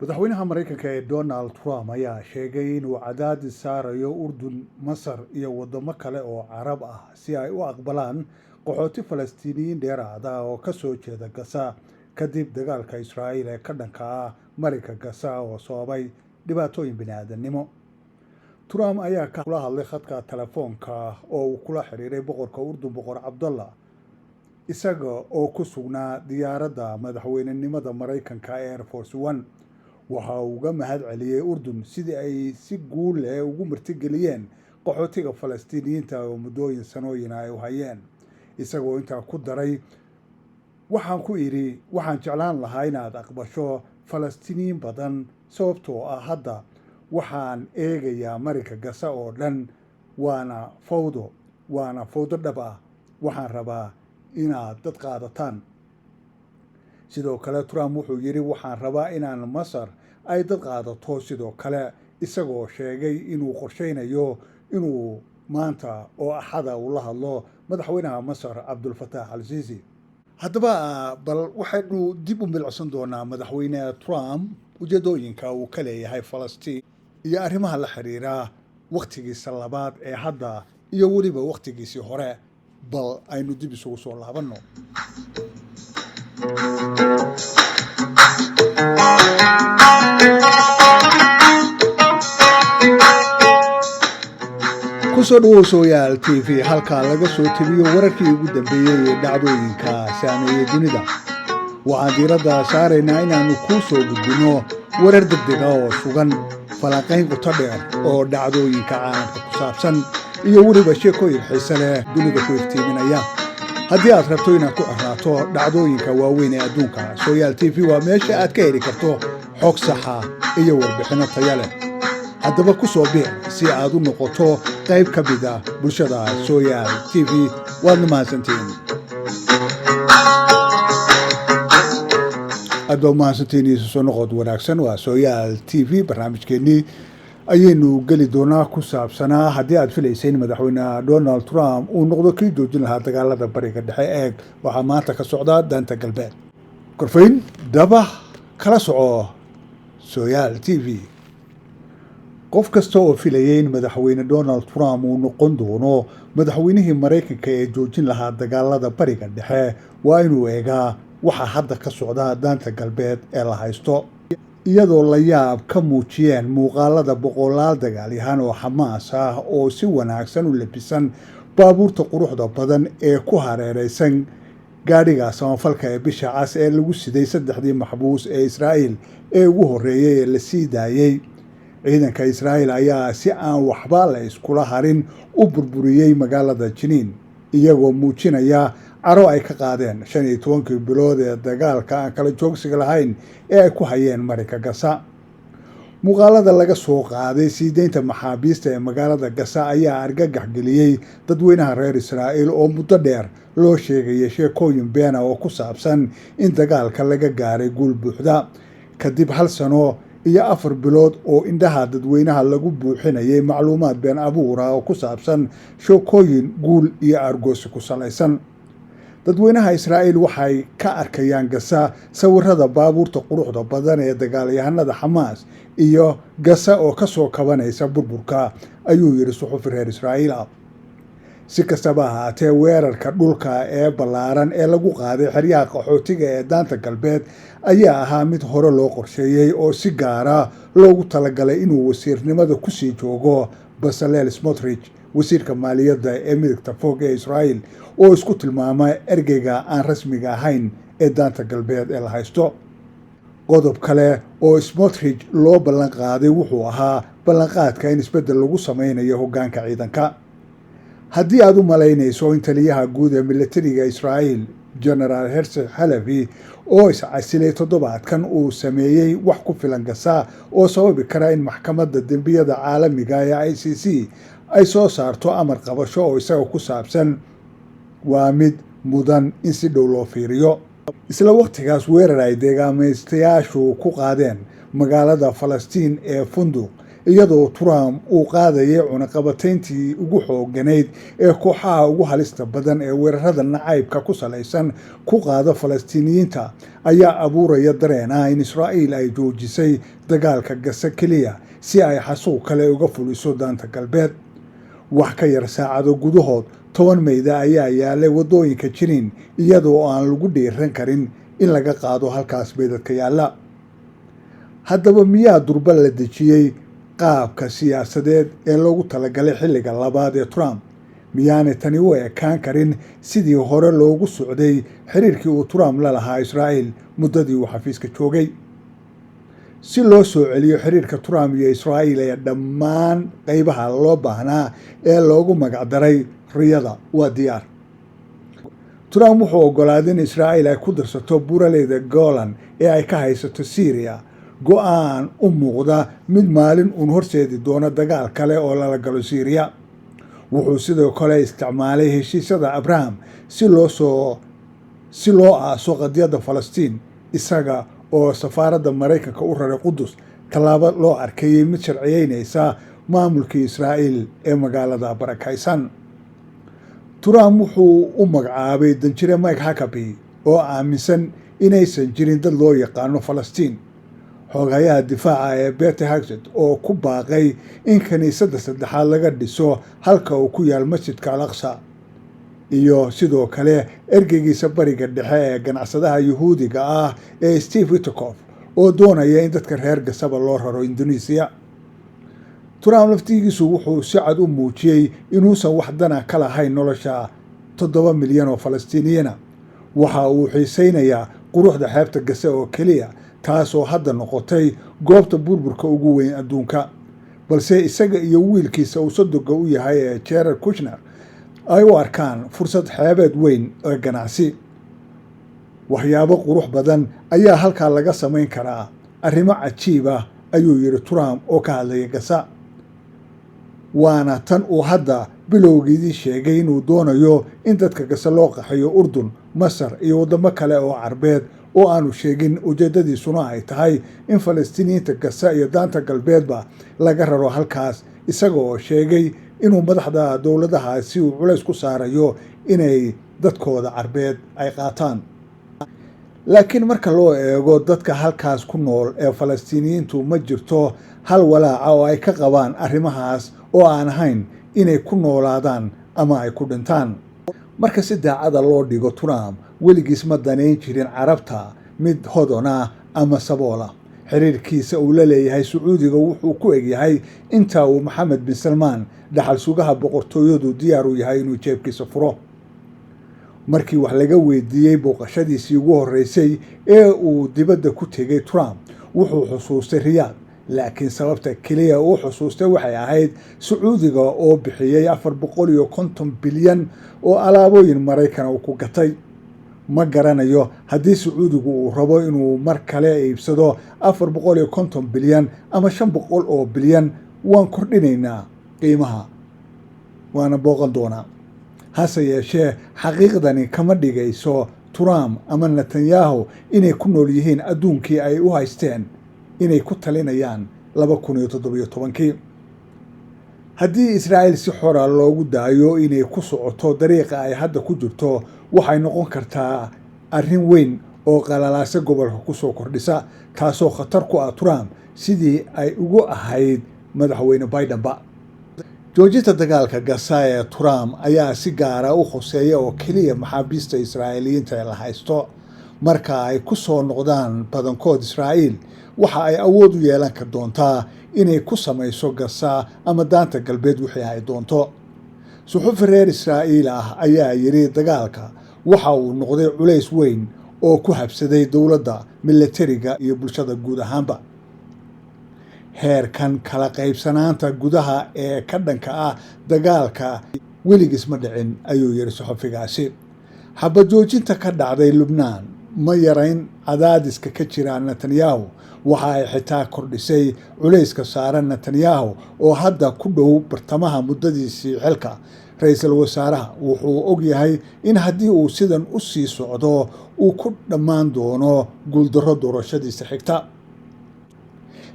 madaxweynaha Mareykanka ee Donald Trump ayaa sheegay inuu cadaadis saarayo Urdun, Masar iyo wadamo kale oo Carab ah si ay u aqbalaan qaxooti Falastiiniyiin dheeraad ah oo ka soo jeeda Gaza kadib dagaalka Israa'iil ee ka dhanka ah marinka Gaza oo sababay dhibaatooyin bini'aadanimo. Trump ayaa kula hadlay khadka telefoonka oo uu kula xiriiray boqorka Urdun Boqor Cabdallah isaga oo ku sugnaa diyaaradda madaxweynenimada Mareykanka Air Force One. waxa uu uga mahad celiyay Urdun sidii ay si guul leh ugu martigeliyeen qaxootiga Falastiiniyiinta oo muddooyin sanooyin ay u hayeen, isagoo intaa ku daray waxaan jeclaan lahaa inaad aqbasho Falastiiniyiin badan sababtoo ah hadda waxaan eegayaa marinka Gaza oo dhan waana fawdo dhab ah, waxaan rabaa inaad dad qaadataan. sidoo kale Trump wuxuu yiri waxaan rabaa inaan Masar ay dad qaadato sidoo kale, isagoo sheegay inuu qorsheynayo inuu maanta oo Axada uu la hadlo madaxweynaha Masar Abdul Fattah al-Sisi. haddaba bal waxaynu dib u milcsan doonaa madaxweyne Trump ujeedooyinka uu ka leeyahay Falastiin iyo arrimaha la xiriira waqtigiisa labaad ee hadda iyo weliba waqtigiisii hore. bal aynu dib isugu soo laabanno. kusoo dhawow Sooyaal TV, halkaa laga soo tabiyo wararkii ugu dambeeyey ee dhacdooyinka saameeyay dunida. waxaan diiradda saaraynaa inaannu kuu soo gudbino warar degdeg ah oo sugan, falanqayn qoto dheer oo dhacdooyinka caalamka ku saabsan iyo weliba sheekooyin xiise leh dunida ku iftiiminaya. haddii aad rabto inaad ku xirnaato dhacdooyinka waaweyn ee adduunka, Sooyaal TV waa meesha aad ka heli karto xog saxa iyo warbixino tayo leh. haddaba ku soo biir si aad u noqoto qayb ka mid ah bulshada Sooyaal TV. waadna mahadsantiin. aad mahadsantiin isu soo noqod wanaagsan. waa Sooyaal TV, barnaamijkeennii ayaynu geli doonaa ku saabsanaa haddii aad filayseen madaxweyne Donald Trump uu noqdo kii joojin lahaa dagaalada bariga dhexe. eeg waxaa maanta ka socda daanta galbeed. korfayn daba kala soco Sooyaal TV. qof kasta oo filayay in madaxweyne Donald Trump uu noqon doono madaxweynihii Mareykanka ee joojin lahaa dagaalada bariga dhexe waa inuu eegaa waxa hadda ka socda daanta galbeed ee la haysto, iyadoo la yaab ka muujiyeen muuqaalada boqolaal dagaalyahan oo Xamaas ah oo si wanaagsan u labisan baabuurta quruxda badan ee ku hareeraysan gaadhiga samafalka ee bisha cas ee lagu siday 3 maxbuus ee Israa'iil ee ugu horreeyay ee la sii daayay. ciidanka Israa'iil ayaa si aan waxba la iskula harin u burburiyay magaalada Jiniin, iyagoo muujinaya caro ay ka qaadeen 15 bilood ee dagaalka aan kala joogsiga lahayn ee ay ku hayeen marinka Gaza. muuqaalada laga soo qaaday siideynta maxaabiista ee magaalada Gaza ayaa argagax geliyay dadweynaha reer Israa'iil oo muddo dheer loo sheegay sheekooyin been ah oo ku saabsan in dagaalka laga gaaray guul buuxda. kadib 1 sano iyo 4 bilood oo indhaha dadweynaha lagu buuxinayay macluumaad been abuur ah oo ku saabsan sheekooyin guul iyo argoosi ku salaysan. dadweynaha Israa'iil waxay ka arkayaan Gaza sawirada baabuurta quruxda badan ee dagaalyahanada Xamaas iyo Gaza oo ka soo kabanaysa burburka, ayuu yiri suxufi reer Israa'iil ah. si kastaba ha ahaatee, weerarka dhulka ee ballaaran ee lagu qaaday xeryaha qaxootiga ee daanta galbeed ayaa ahaa mid hore loo qorsheeyey oo si gaara loogu talagalay inuu wasiirnimada ku sii joogo Bezalel Smotrich, wasiirka maaliyadda ee midigta fog ee Israa'iil, oo isku tilmaamay ergeyga aan rasmiga ahayn ee daanta galbeed ee la haysto. qodob kale oo Smotrich loo ballan qaaday wuxuu ahaa ballanqaadka in isbeddel lagu sameynayo hoggaanka ciidanka. haddii aad u malaynayso in taliyaha guud ee militariga Israa'iil General Herzi Halevi oo iscasilay toddobaadkan uu sameeyey wax ku filan Gaza oo sababi kara in maxkamadda dembiyada caalamiga ee ICC ay soo saarto amar qabasho oo isaga ku saabsan, waa mid mudan in si dhow loo fiiriyo. isla waqtigaas, weerar ay deegaameystayaashu ku qaadeen magaalada Falastiin ee Funduq iyadoo Trump uu qaadayay cunaqabatayntii ugu xooganayd ee kooxaha ugu halista badan ee weerarada nacaybka ku salaysan ku qaada Falastiiniyiinta ayaa abuuraya dareen ah in Israa'iil ay joojisay dagaalka Gaza keliya si ay xasuuq kale uga fuliso daanta galbeed. wax ka yar saacado gudahood 10 mayda ayaa yaalay wadooyinka Jiniin iyadoo aan lagu dhiiran karin in laga qaado halkaas meydadka yaala. haddaba miyaa durba la dejiyey qaabka siyaasadeed ee loogu talagalay xilliga labaad ee Trump? miyaanay tani u ekaan karin sidii hore loogu socday xiriirkii uu Trump la lahaa Israa'iil muddadii uu xafiiska joogay? si loo soo celiyo xiriirka Trump iyo Israa'iil ee dhammaan qaybaha loo baahnaa ee loogu magacdaray riyada waa diyaar. Trump wuxuu ogolaaday in Israa'iil ay ku darsato buuraleyda Golan ee ay ka haysato Syria, go'aan u muuqda mid maalin uun horseedi doona dagaal kale oo lala galo Syria. wuxuu sidoo kale isticmaalay heshiisyada Abraham si loo aaso qadiyadda Falastiin, isaga oo safaaradda Mareykanka u raray Qudus, tallaabo loo arkayay mid sharciyeynaysa maamulkii Israa'iil ee magaalada barakaysan. Trump wuxuu u magacaabay danjire Mike Huckabee oo aaminsan inaysan jirin dad loo yaqaano Falastiin. xogayaha difaaca ee Pete Hegseth oo ku baaqay in kaniisadda saddexaad laga dhiso halka uu ku yaal masjidka Al-Aqsa, iyo sidoo kale ergeygiisa bariga dhexe ee ganacsadaha Yuhuudiga ah ee Steve Witkoff oo doonaya in dadka reer Gasaba loo raro Indonesia. Trump laftigiisu wuxuu si cad u muujiyey inuusan wax dana ka lahayn nolosha 7 milyan oo Falastiiniyiina. waxa uu xiisaynayaa quruxda xeebta Gaza oo keliya, taasoo hadda noqotay goobta burburka ugu weyn adduunka. balse isaga iyo wiilkiisa uu sodoga u yahay ee Jared Kushner ay u arkaan fursad xeebeed weyn oo ganacsi. waxyaabo qurux badan ayaa halkaa laga samayn karaa, arrimo cajiib ah ayuu yiri Trump oo ka hadlaya Gaza. waana tan uu hadda bilowgiidii sheegay inuu doonayo in dadka Gaza loo qaxayo Urdun, Masar iyo wadamo kale oo Carbeed oo aanu sheegin ujeedadiisuna ay tahay in Falastiiniyiinta Gaza iyo daanta galbeedba laga raro halkaas, isaga oo sheegay inuu madaxda dowladahaasi uu culays ku saarayo inay dadkooda Carbeed ay qaataan. laakiin marka loo eego dadka halkaas ku nool ee Falastiiniyiintu ma jirto hal walaaca oo ay ka qabaan arrimahaas oo aan ahayn inay ku noolaadaan ama ay ku dhintaan. marka si daacada loo dhigo, Trump weligiis ma danayn jirin Carabta mid hodona ama saboola. xiriirkiisa uu la leeyahay Sacuudiga wuxuu ku egyahay inta uu Maxamed bin Salmaan dhaxal sugaha boqortooyadu diyaar u yahay inuu jeebkiisa furo. markii wax laga weydiiyey booqashadiisii ugu horeysay ee uu dibadda ku tegay, Trump wuxuu xusuustay Riyaad, laakiin sababta kaliya uu xusuustay waxay ahayd Sacuudiga oo bixiyay 450 bilyan oo alaabooyin Mareykan uu ku gatay. ma garanayo haddii Sacuudigu uu rabo inuu mar kale iibsado 450 bilyan ama 500 oo bilyan, waan kordhinaynaa qiimaha, waana booqan doonaa. hase yeeshee xaqiiqdani kama dhigayso Trump ama Netanyahu inay ku nool yihiin adduunkii ay u haysteen inay ku talinayaan 2017. haddii Israa'iil si xora loogu daayo inay ku socoto dariiqa ay hadda ku jirto, waxay noqon kartaa arrin weyn oo qalalaase gobolka ku soo kordhisa, taasoo khatar ku ah Trump sidii ay ugu ahayd madaxweyne Bidenba. joojinta dagaalka Gaza ee Trump ayaa si gaara u khuseeya oo keliya maxaabiista Israa'iiliyiinta ee la haysto. marka ay ku soo noqdaan badankood Israa'iil, waxa ay awood u yeelan doontaa inay ku samayso Gaza ama daanta galbeed wixii ay doonto. suxufi reer Israa'iil ah ayaa yiri dagaalka waxa uu noqday culays weyn oo ku habsaday dowladda, militariga iyo bulshada guud ahaanba. heerkan kala qaybsanaanta gudaha ee ka dhanka ah dagaalka weligiis ma dhicin, ayuu yiri suxufigaasi. xabad joojinta ka dhacday Lubnaan ma yarayn cadaadiska ka jira Netanyahu, waxa ay xitaa kordhisay culayska saaran Netanyahu oo hadda ku dhow bartamaha muddadiisii xilka. ra'iisul wasaaraha wuxuu og yahay in haddii uu sidan u sii socdo uu ku dhammaan doono guuldarro doorashadiisa xigta.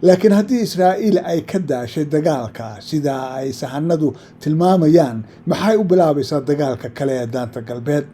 laakiin haddii Israa'iil ay ka daashay dagaalka sida ay sahanadu tilmaamayaan, maxay u bilaabaysaa dagaalka kale ee daanta galbeed?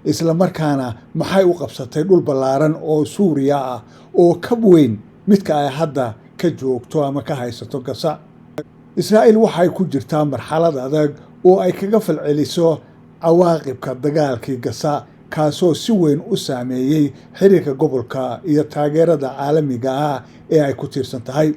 isla markaana maxay u qabsatay dhul ballaaran oo Suuriya ah oo ka weyn midka ay hadda ka joogto ama ka haysato Gaza? Israa'iil waxay ku jirtaa marxalad adag oo ay kaga falceliso cawaaqibka dagaalkii Gaza, kaasoo si weyn u saameeyey xiriirka gobolka iyo taageerada caalamiga ah ee ay ku tiirsan tahay.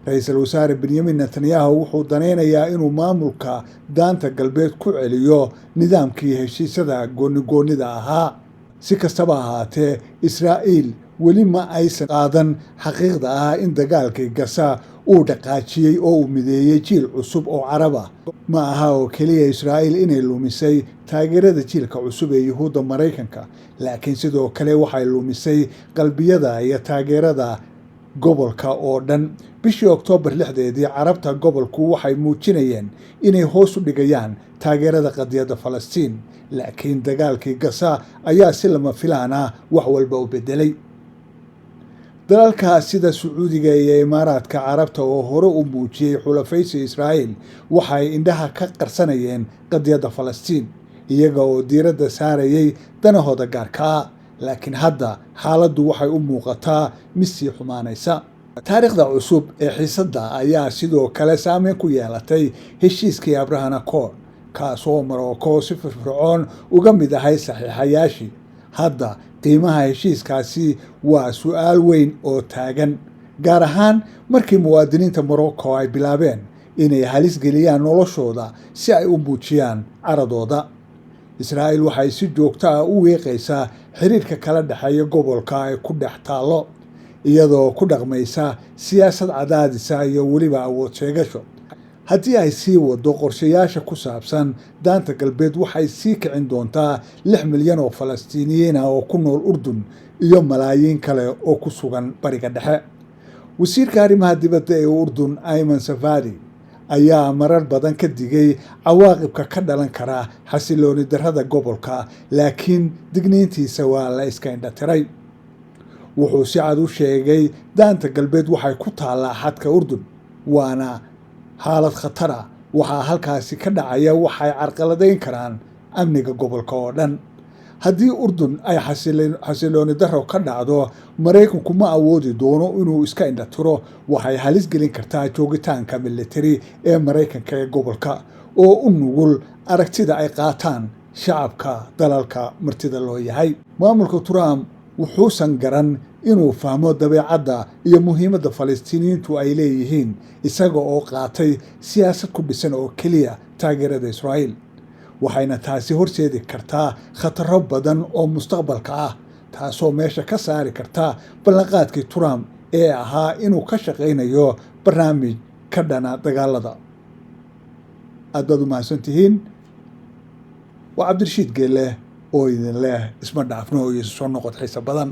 Ra'iisul Wasaare Benjamin Netanyahu wuxuu daneynayaa inuu maamulka daanta galbeed ku celiyo nidaamkii heshiisyada gooni-goonida ahaa. Si kastaba ahaatee, Israa'iil weli ma aysan qaadan xaqiiqda ah in dagaalkii Gaza uu dhaqaajiyey oo uu mideeyey jiil cusub oo Carab ah. Ma aha oo keliya Israa'iil inay lumisay taageerada jiilka cusub ee Yuhuudda Maraykanka, laakiin sidoo kale waxay lumisay qalbiyada iyo taageerada gobolka oo dhan. Bishii Oktoobar 6, Carabta gobolku waxay muujinayeen inay hoos u dhigayaan taageerada qadiyadda Falastiin, laakiin dagaalkii Gaza ayaa si lama filaan ah wax walba u bedelay. dalalka sida Sacuudiga iyo Imaaraadka Carabta oo hore u muujiyey xulafaysi Israa'iil waxay indhaha ka qarsanayeen qadiyadda Falastiin, iyaga oo diiradda saarayay danahooda gaarka ah. laakiin hadda xaaladdu waxay u muuqataa mid sii xumaanaysa. taariikhda cusub ee xiisadda ayaa sidoo kale saameyn ku yeelatay heshiiskii Abraham Accord, kaasoo Morocco si firfircoon uga mid ahay saxiixayaashii. hadda qiimaha heshiiskaasi waa su'aal weyn oo taagan, gaar ahaan markii muwaadiniinta Morocco ay bilaabeen inay halis geliyaan noloshooda si ay u muujiyaan caradooda. Israa'iil waxay si joogto ah u weeqaysaa xiriirka kala dhexeeya gobolka ay ku dhex taallo, iyadoo ku dhaqmaysa siyaasad cadaadisa iyo weliba awood sheegasho. haddii ay sii wado qorshayaasha ku saabsan daanta galbeed, waxay sii kicin doontaa 6 milyan oo Falastiiniyiin ah oo ku nool Urdun iyo malaayiin kale oo ku sugan Bariga Dhexe. wasiirka arrimaha dibadda ee Urdun, Ayman Safadi, ayaa marar badan ka digay cawaaqibka ka dhalan kara xasilooni darrada gobolka, laakiin digniintiisa waa la iska indhatiray. wuxuu si cad u sheegay daanta galbeed waxay ku taallaa xadka Urdun, waana xaalad khatar ah. waxaa halkaasi ka dhacaya waxay carqaladayn karaan amniga gobolka oo dhan. haddii Urdun ay xasilooni darro ka dhacdo, Maraykanku ma awoodi doono inuu iska indhatiro. waxay halis gelin kartaa joogitaanka militari ee Maraykanka ee gobolka, oo u nugul aragtida ay qaataan shacabka dalalka martida loo yahay. maamulka Trump wuxuusan garan inuu fahmo dabeecadda iyo muhiimadda Falastiiniyiintu ay leeyihiin, isaga oo qaatay siyaasad ku dhisan oo keliya taageerada Israa'iil. waxayna taasi horseedi kartaa khataro badan oo mustaqbalka ah, taasoo meesha ka saari karta ballanqaadkii Trump ee ahaa inuu ka shaqaynayo barnaamij ka dhana dagaalada. aad baad u mahadsantihiin. waa Cabdirashiid Geelle oo idin leh isma dhaafno iyo soo noqod xiiso badan.